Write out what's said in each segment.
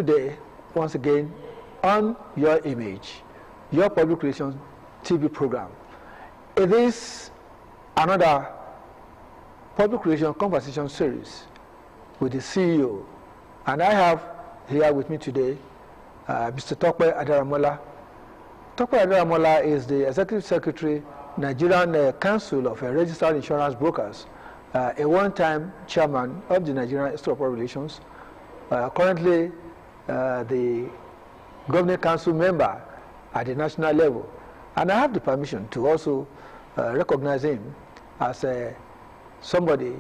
beautiful day once again on Your Image, your public relations TV program. It is another public relations conversation series with the CEO, and I have here with me today Mr. Tope Adaramola. Tope Adaramola is the Executive Secretary, Nigerian Council of Registered Insurance Brokers, a one-time chairman of the Nigerian Institute of Public Relations, currently the Governing Council member at the national level. And I have the permission to also recognize him as somebody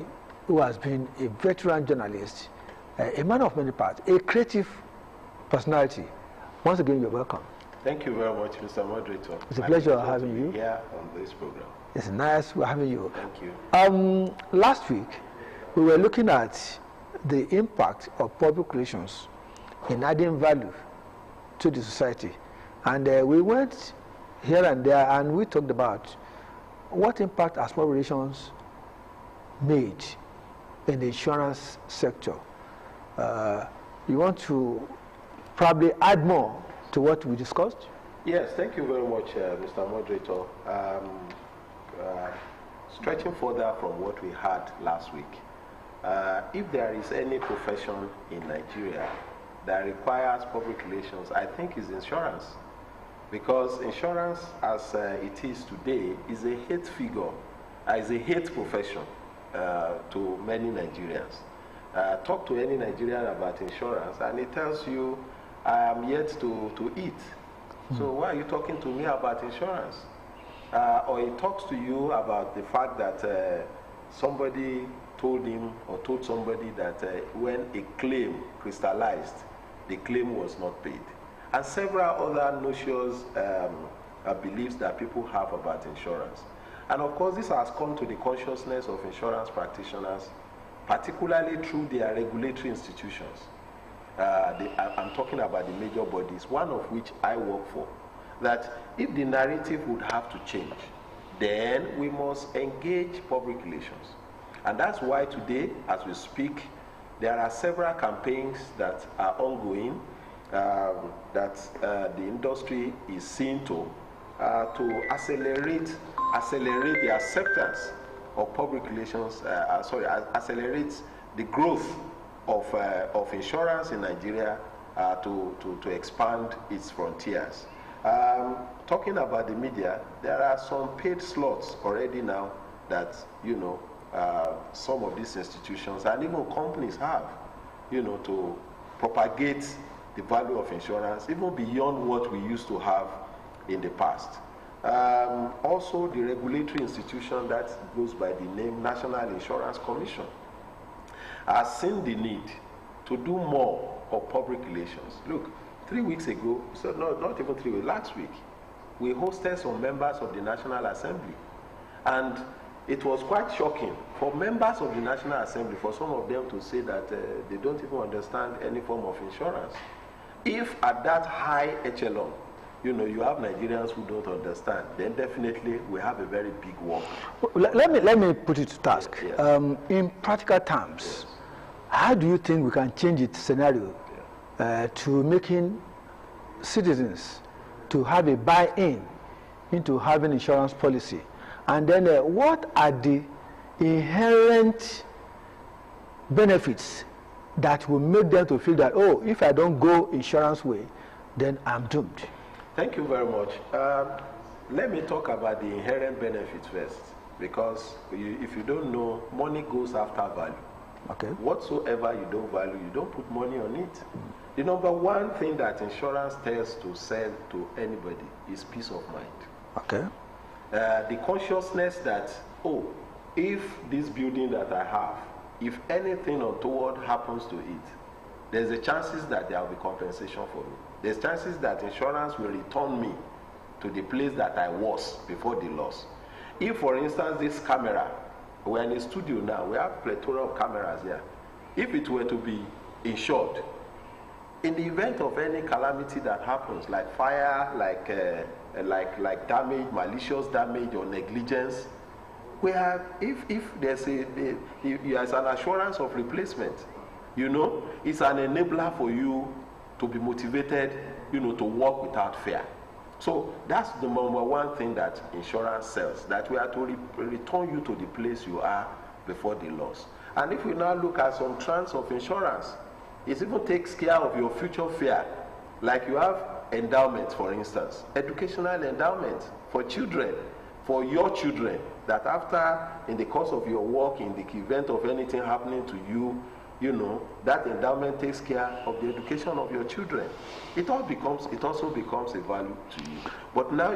who has been a veteran journalist, a man of many parts, a creative personality. Once again, you're welcome. Thank you very much, Mr. Moderator. It's a pleasure having you here on this program. It's nice having you. Thank you. Last week, we were looking at the impact of public relations in adding value to the society. And we went here and there and we talked about what impact has public relations made in the insurance sector. You want to probably add more to what we discussed? Yes, thank you very much, Mr. Moderator. Stretching further from what we had last week, if there is any profession in Nigeria that requires public relations, I think it's insurance. Because insurance, as it is today, is a hate figure, is a hate profession to many Nigerians. Talk to any Nigerian about insurance and it tells you, I am yet to eat. So why are you talking to me about insurance? Or he talks to you about the fact that somebody told him or told somebody that when a claim crystallized, the claim was not paid. And several other notions, beliefs that people have about insurance. And of course, this has come to the consciousness of insurance practitioners, particularly through their regulatory institutions. I'm talking about the major bodies, one of which I work for, that if the narrative would have to change, then we must engage public relations. And that's why today, as we speak, there are several campaigns that are ongoing that the industry is seen to accelerate the acceptance of public relations, accelerate the growth of insurance in Nigeria to expand its frontiers. Talking about the media, there are some paid slots already now that, some of these institutions and even companies have, to propagate the value of insurance even beyond what we used to have in the past. Also, the regulatory institution that goes by the name National Insurance Commission has seen the need to do more of public relations. Look, 3 weeks ago, so not even 3 weeks, last week, we hosted some members of the National Assembly. And it was quite shocking for members of the National Assembly, for some of them to say that they don't even understand any form of insurance. If at that high echelon, you have Nigerians who don't understand, then definitely we have a very big work. Well, let me put it to task. Yes. In practical terms, yes, how do you think we can change the scenario to making citizens to have a buy-in into having insurance policy? And then what are the inherent benefits that will make them to feel that, oh, if I don't go insurance way, then I'm doomed? Thank you very much. Let me talk about the inherent benefits first, because if you don't know, money goes after value. Okay. Whatsoever you don't value, you don't put money on it. The number one thing that insurance tells to sell to anybody is peace of mind. Okay. The consciousness that, oh, if this building that I have, if anything untoward happens to it, there's a chances that there will be compensation for me. There's chances that insurance will return me to the place that I was before the loss. If, for instance, this camera, we're in a studio now, we have a plethora of cameras here. If it were to be insured, in the event of any calamity that happens, like fire, like damage, malicious damage or negligence, we have, if there's an assurance of replacement, it's an enabler for you to be motivated, to work without fear. So that's the number one thing that insurance sells, that we are to return you to the place you are before the loss. And if we now look at some trends of insurance, it even takes care of your future fear. Like you have endowments, for instance, educational endowment for children, for your children, that after, in the course of your work, in the event of anything happening to you, that endowment takes care of the education of your children. It also becomes a value to you. But now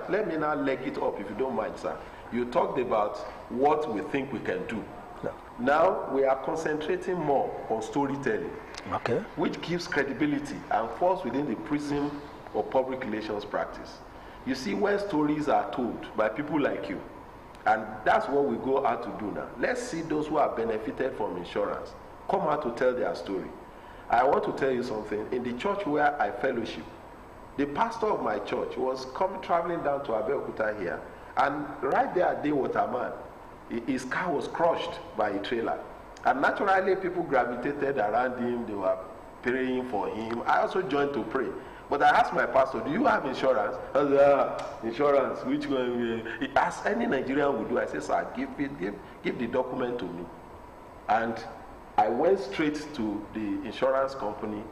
let me now leg it up, if you don't mind, sir. You talked about what we think we can do. Yeah. Now we are concentrating more on storytelling, okay, which gives credibility and falls within the prism of public relations practice. You see, when stories are told by people like you, and that's what we go out to do now. Let's see those who have benefited from insurance come out to tell their story. I want to tell you something. In the church where I fellowship, the pastor of my church was traveling down to Abeokuta here, and right there at Waterman, his car was crushed by a trailer. And naturally, people gravitated around him. They were praying for him. I also joined to pray. But I asked my pastor, do you have insurance? I said, insurance, which one? As any Nigerian would do, I said, sir, give the document to me. And I went straight to the insurance company.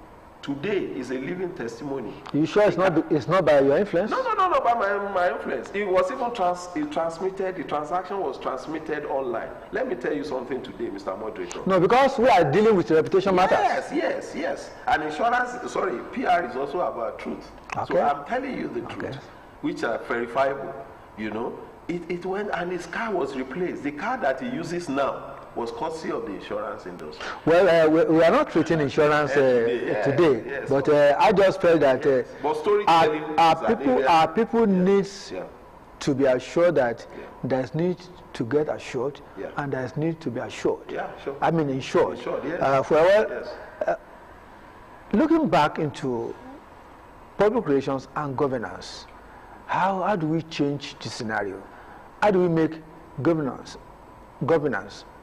Today is a living testimony. You sure it's not by your influence? No, by my influence. It was even the transaction was transmitted online. Let me tell you something today, Mr. Moderator. No, because we are dealing with reputation matters. Yes. And insurance, PR is also about truth. Okay. So I'm telling you the truth, which are verifiable. It went, and his car was replaced. The car that he uses now was courtesy of the insurance industry. Well, we are not treating insurance today, yes, but I just felt that but storytelling our people needs to be assured that there's need to get assured, and there's need to be assured. Yeah, sure. I mean insured. Yes. Looking back into public relations and governance, how do we change the scenario? How do we make governance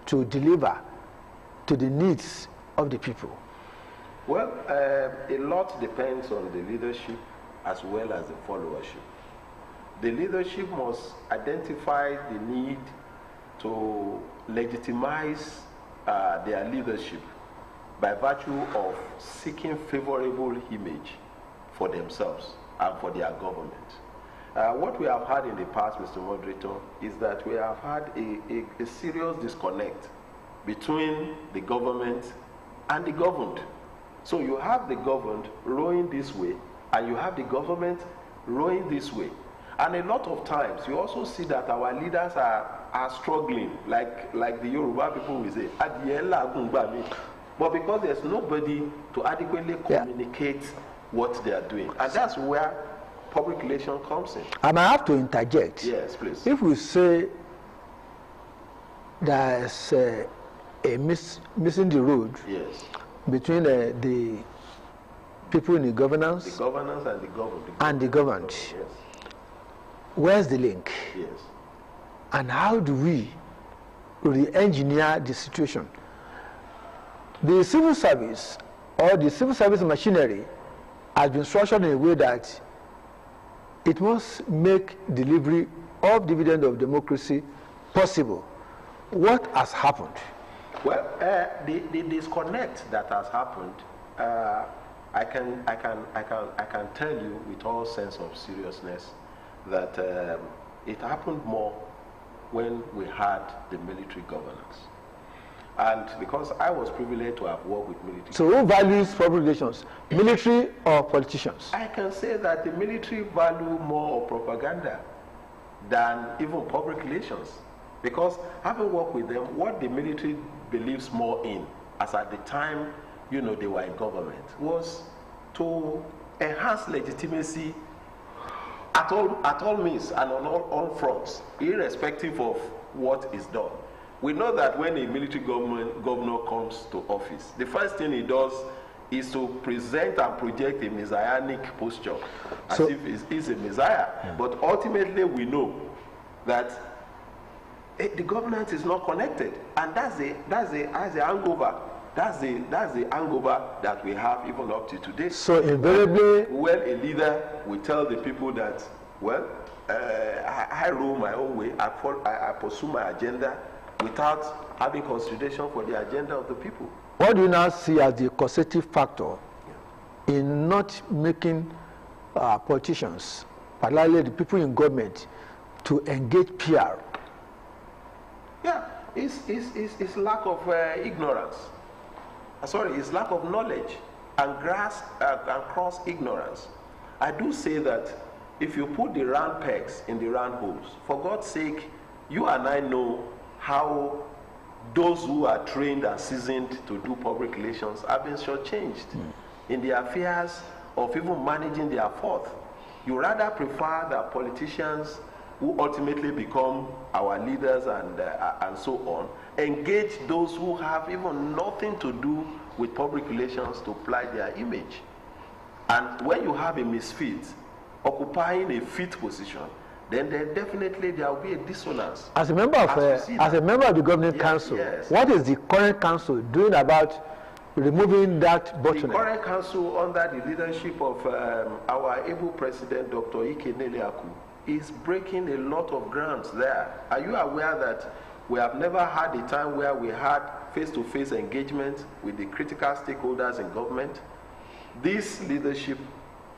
to deliver to the needs of the people? Well, a lot depends on the leadership as well as the followership. The leadership must identify the need to legitimize their leadership by virtue of seeking favorable image for themselves and for their government. What we have had in the past, Mr. Moderator, is that we have had a serious disconnect between the government and the governed. So you have the governed rowing this way, and you have the government rowing this way. And a lot of times, you also see that our leaders are struggling, like the Yoruba people will say, but because there's nobody to adequately communicate what they are doing. And that's where public relation comes in. And I have to interject. Yes, please. If we say there's missing the road between the people in the governance, and the governed, yes. Where's the link? Yes. And how do we re-engineer the situation? The civil service or the civil service machinery has been structured in a way that it must make delivery of dividend of democracy possible. What has happened? Well, the disconnect that has happened, I can tell you with all sense of seriousness that it happened more when we had the military governance. And because I was privileged to have worked with military. So who values public relations, military or politicians? I can say that the military value more of propaganda than even public relations. Because having worked with them, what the military believes more in, as at the time, they were in government, was to enhance legitimacy at all means and on all fronts, irrespective of what is done. We know that when a military governor comes to office, the first thing he does is to present and project a messianic posture, as if he's a messiah. Yeah. But ultimately we know that the governance is not connected, and that's the hangover That's the hangover that we have even up to today. So invariably, well, a leader will tell the people that, well, I roll my own way, I pursue my agenda without having consideration for the agenda of the people. What do you now see as the causative factor in not making politicians, particularly the people in government, to engage PR? Yeah, it's lack of ignorance. Sorry, it's lack of knowledge and cross ignorance. I do say that if you put the round pegs in the round holes, for God's sake, you and I know how those who are trained and seasoned to do public relations have been shortchanged in the affairs of even managing their forth. You rather prefer that politicians who ultimately become our leaders and so on, engage those who have even nothing to do with public relations to apply their image. And when you have a misfit occupying a fit position, then there will be a dissonance. As a member of the governing council, what is the current council doing about removing that bottleneck? The current council, under the leadership of our able president, Dr. Okudero, is breaking a lot of grounds there. Are you aware that we have never had a time where we had face-to-face engagement with the critical stakeholders in government? This leadership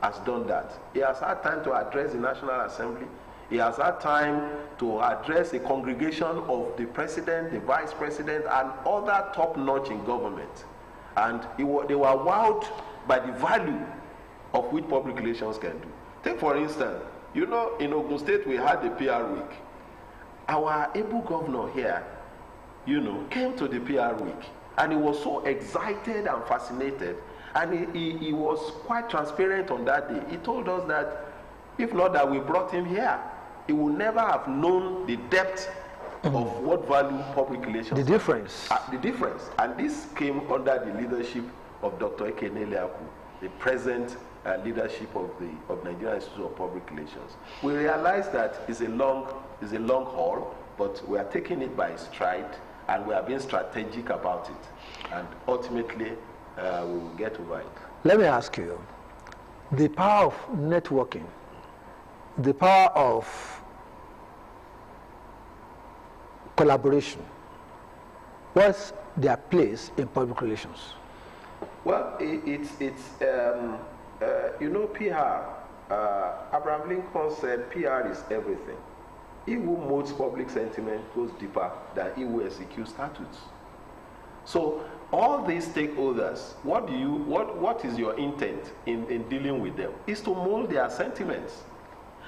has done that. He has had time to address the National Assembly. He has had time to address a congregation of the president, the vice president, and other top-notch in government. And they were wowed by the value of which public relations can do. Take for instance, you know, in Ogun State we had the PR week. Our able governor here, you know, came to the PR week, and he was so excited and fascinated, and he was quite transparent on that day. He told us that if not that we brought him here, he would never have known the depth of what value public relations. The difference. The difference. And this came under the leadership of Dr. Okudero, the present leadership of Nigerian Institute of Public Relations. We realize that it's a long haul, but we are taking it by stride, and we are being strategic about it. And ultimately, we will get over it. Let me ask you, the power of networking, the power of collaboration, what's their place in public relations? Well, it's you know, PR, Abraham Lincoln said PR is everything. He who molds public sentiment goes deeper than he who executes statutes. So all these stakeholders, what is your intent in dealing with them? Is to mold their sentiments.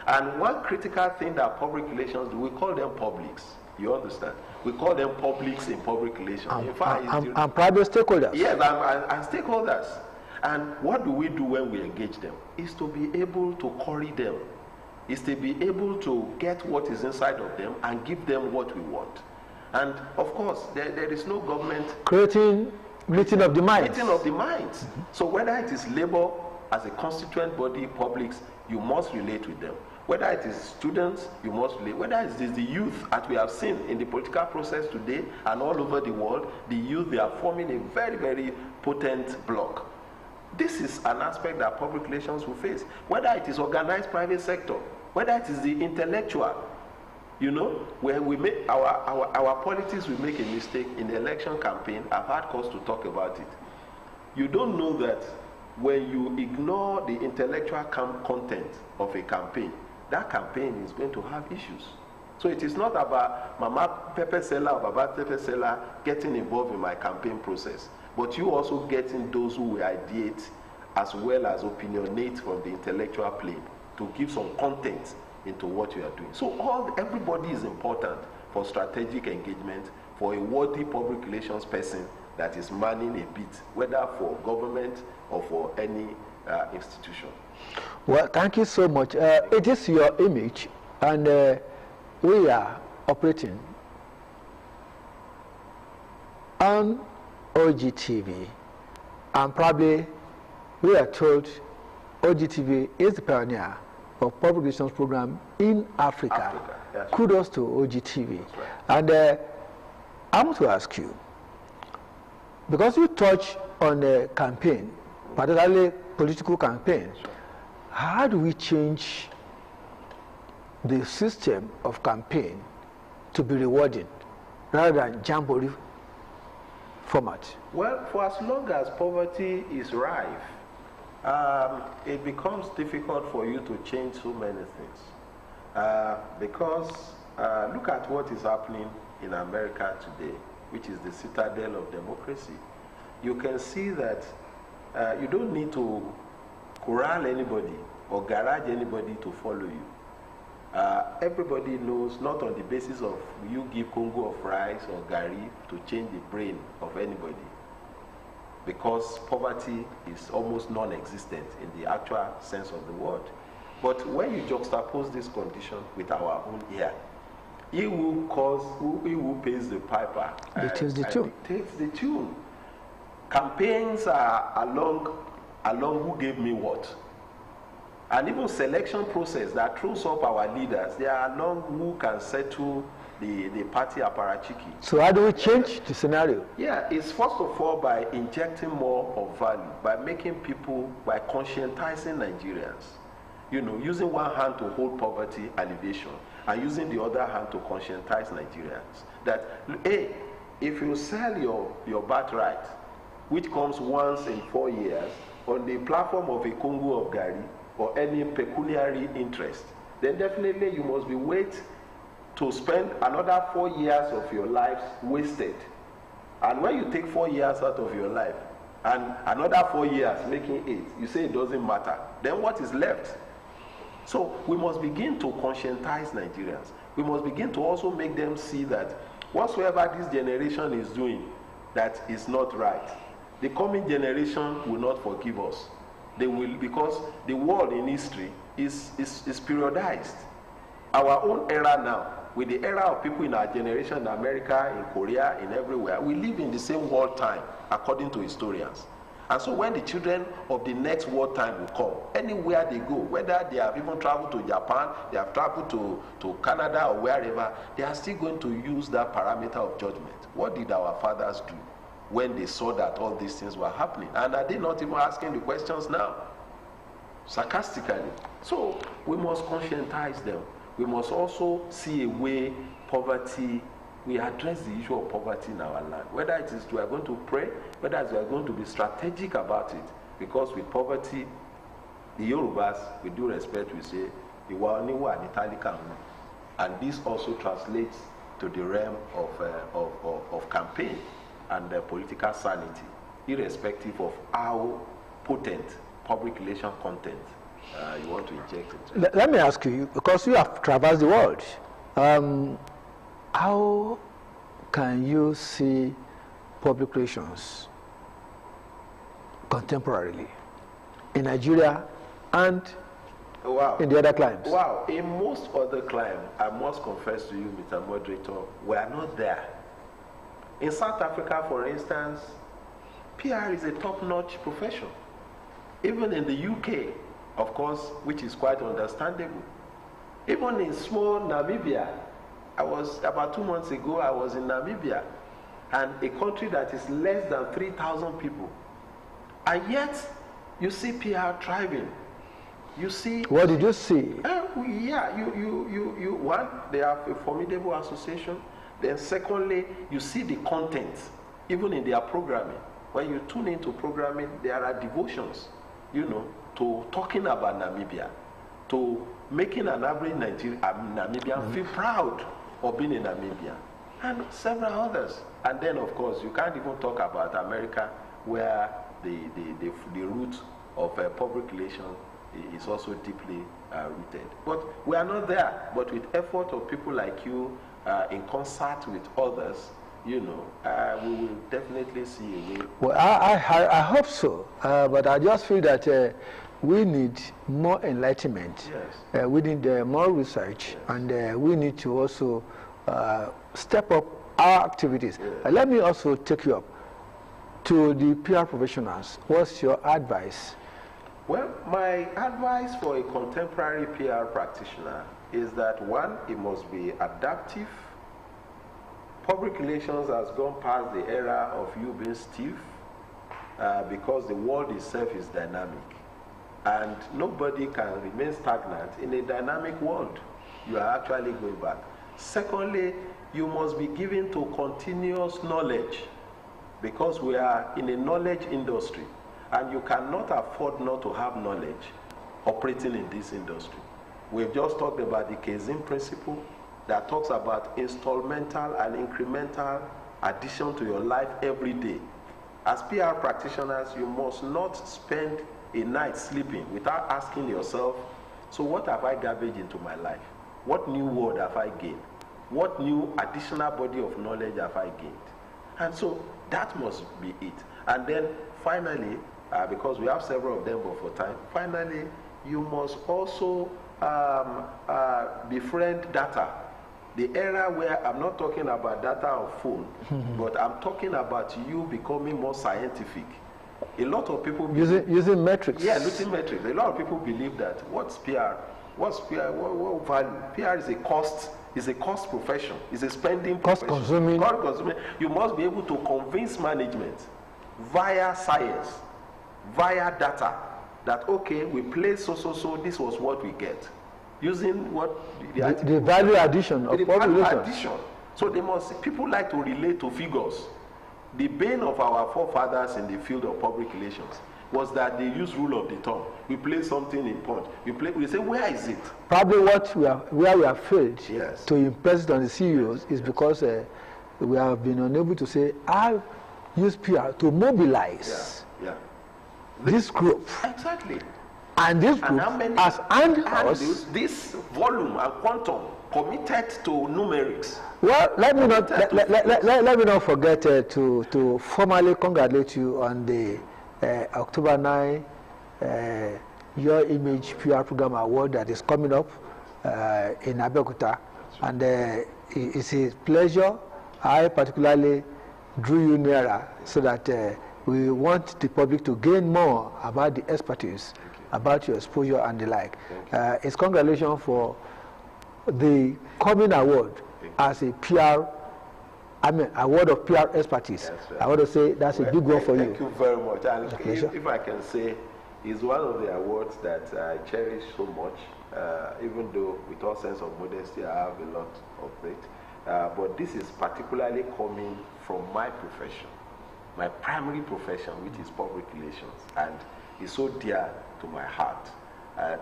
And one critical thing that public relations do, we call them publics. You understand? We call them publics in public relations. In fact, and private stakeholders. Yes, and stakeholders. And what do we do when we engage them? Is to be able to curry them. Is to be able to get what is inside of them and give them what we want. And of course, there is no government creating meeting of the minds. Meeting of the minds. So whether it is labor as a constituent body, publics, you must relate with them. Whether it is students, you must relate. Whether it is the youth, as we have seen in the political process today and all over the world, the youth, they are forming a very, very potent bloc. This is an aspect that public relations will face. Whether it is organized private sector, whether it is the intellectual, you know, where we make our politics will make a mistake in the election campaign. I've had cause to talk about it. You don't know that when you ignore the intellectual content of a campaign, that campaign is going to have issues. So it is not about Mama Pepper Seller or Baba Pepper Seller getting involved in my campaign process, but you also getting those who will ideate as well as opinionate from the intellectual plane to give some content into what you are doing. So everybody is important for strategic engagement, for a worthy public relations person that is manning a bit, whether for government or for any institution. Well, thank you so much. It is your image, and we are operating on OGTV, and probably we are told OGTV is the pioneer of public relations program in Africa. Yes. Kudos to OGTV. Right. And I want to ask you, because you touch on a campaign, particularly political campaign, how do we change the system of campaign to be rewarding rather than jamboree format? Well, for as long as poverty is rife, it becomes difficult for you to change so many things. Because look at what is happening in America today, which is the citadel of democracy. You can see that you don't need to corral anybody or garage anybody to follow you. Everybody knows, not on the basis of you give Congo of rice or Gary to change the brain of anybody, because poverty is almost non-existent in the actual sense of the word. But when you juxtapose this condition with our own here, he who pays the piper dictates the tune. Dictates the tune. Campaigns are along who gave me what. And even selection process that throws up our leaders, they are along who can settle the party apparatchiki. So how do we change the scenario? Yeah, it's first of all by injecting more of value, by making people, by conscientizing Nigerians. You know, using one hand to hold poverty alleviation and using the other hand to conscientize Nigerians. That, hey, if you sell your birthright, which comes once in 4 years, on the platform of a Congo of Gary, or any pecuniary interest, then definitely you must be wait to spend another 4 years of your lives wasted. And when you take 4 years out of your life and another 4 years making 8, you say it doesn't matter, then what is left? So we must begin to conscientize Nigerians. We must begin to also make them see that whatsoever this generation is doing that is not right, the coming generation will not forgive us. They will, because the world in history is periodized. Our own era now, with the era of people in our generation in America, in Korea, in everywhere, we live in the same world time, according to historians. And so when the children of the next world time will come, anywhere they go, whether they have even traveled to Japan, they have traveled to Canada or wherever, they are still going to use that parameter of judgment. What did our fathers do when they saw that all these things were happening? And are they not even asking the questions now? Sarcastically. So we must conscientize them. We must also see a way poverty, we address the issue of poverty in our land. Whether it is we are going to pray, whether it is we are going to be strategic about it. Because with poverty, the Yorubas, with due respect, we say, and this also translates to the realm of campaign and political sanity, irrespective of how potent public relation content you want to inject into. Let me ask you, because you have traversed the world, how can you see public relations contemporarily in Nigeria and in the other climes? Wow, in most other climes, I must confess to you, Mr. Moderator, we are not there. In South Africa, for instance, PR is a top-notch profession. Even in the UK, of course, which is quite understandable. Even in small Namibia, about 2 months ago, I was in Namibia, and a country that is less than 3,000 people. And yet, you see PR thriving. You see. What did you see? One, they have a formidable association. Then secondly, you see the content, even in their programming. When you tune into programming, there are devotions, to talking about Namibia, to making an average Namibian feel proud of being a Namibian, and several others. And then, of course, you can't even talk about America, where the root of public relations is also deeply rooted. But we are not there. But with effort of people like you, in concert with others, we will definitely see a way. Well, I hope so. But I just feel that we need more enlightenment. Yes. We need more research, yes. And we need to also step up our activities. Yes. Let me also take you up to the PR professionals. What's your advice? Well, my advice for a contemporary PR practitioner is that, one, it must be adaptive. Public relations has gone past the era of you being stiff because the world itself is dynamic. And nobody can remain stagnant in a dynamic world. You are actually going back. Secondly, you must be given to continuous knowledge, because we are in a knowledge industry, and you cannot afford not to have knowledge operating in this industry. We've just talked about the Kaizen principle that talks about installmental and incremental addition to your life every day. As PR practitioners, you must not spend a night sleeping without asking yourself, so what have I garbaged into my life? What new word have I gained? What new additional body of knowledge have I gained? And so that must be it. And then finally, because we have several of them, but for time, finally, you must also befriend data. The era where I'm not talking about data on phone, but I'm talking about you becoming more scientific. A lot of people using metrics. Yeah, using metrics. A lot of people believe that what's PR? What's PR? What value? PR is a cost. It's a cost profession. It's a spending cost profession. Consuming. Cost consuming. You must be able to convince management via science, via data, that okay, we play so. This was what we get, using what the value addition of population. So they must. People like to relate to figures. The bane of our forefathers in the field of public relations was that they use rule of the thumb. We play something in punch. We say, where is it? Probably where we have failed yes. to impress it on the CEOs is because we have been unable to say, I've used PR to mobilize this group. Exactly. And this group has handles this volume and quantum committed to numerics. Well, let me not forget to formally congratulate you on the October 9 Your Image PR Program Award that is coming up in Abeokuta. And it's a pleasure. I particularly drew you nearer so that we want the public to gain more about the expertise, about your exposure and the like. It's congratulations for the coming award as a PR, award of PR expertise. Right. I want to say that's a big one for you. Thank you very much. And if I can say, it's one of the awards that I cherish so much, even though with all sense of modesty I have a lot of it. But this is particularly coming from my profession, my primary profession, which is public relations, and it's so dear to my heart.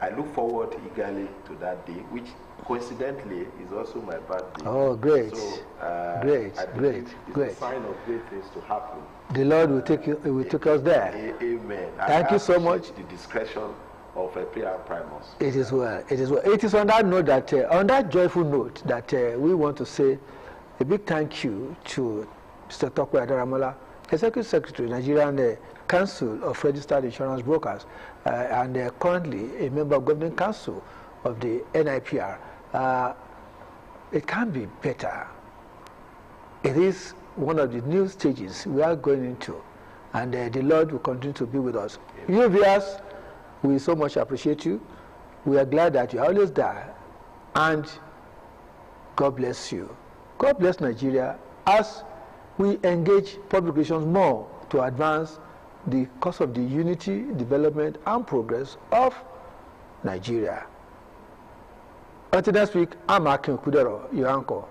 I look forward eagerly to that day, which coincidentally is also my birthday. Oh, great. So, great. It's a sign of great things to happen. The Lord will take us there. Amen. Thank you so much. The discretion of a Pr-Primus. It is well. It is well. It is on that note that, on that joyful note, that we want to say a big thank you to Mr. Tope Adaramola, Executive Secretary, Nigerian Council of Registered Insurance Brokers, and currently a member of Governing Council of the NIPR. It can be better. It is one of the new stages we are going into, and the Lord will continue to be with us. Amen. You viewers, we so much appreciate you. We are glad that you are always there, and God bless you. God bless Nigeria as we engage public relations more to advance the cause of the unity, development, and progress of Nigeria. Until next week, I'm Anchor-Akin Okudero, your anchor.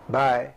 Bye.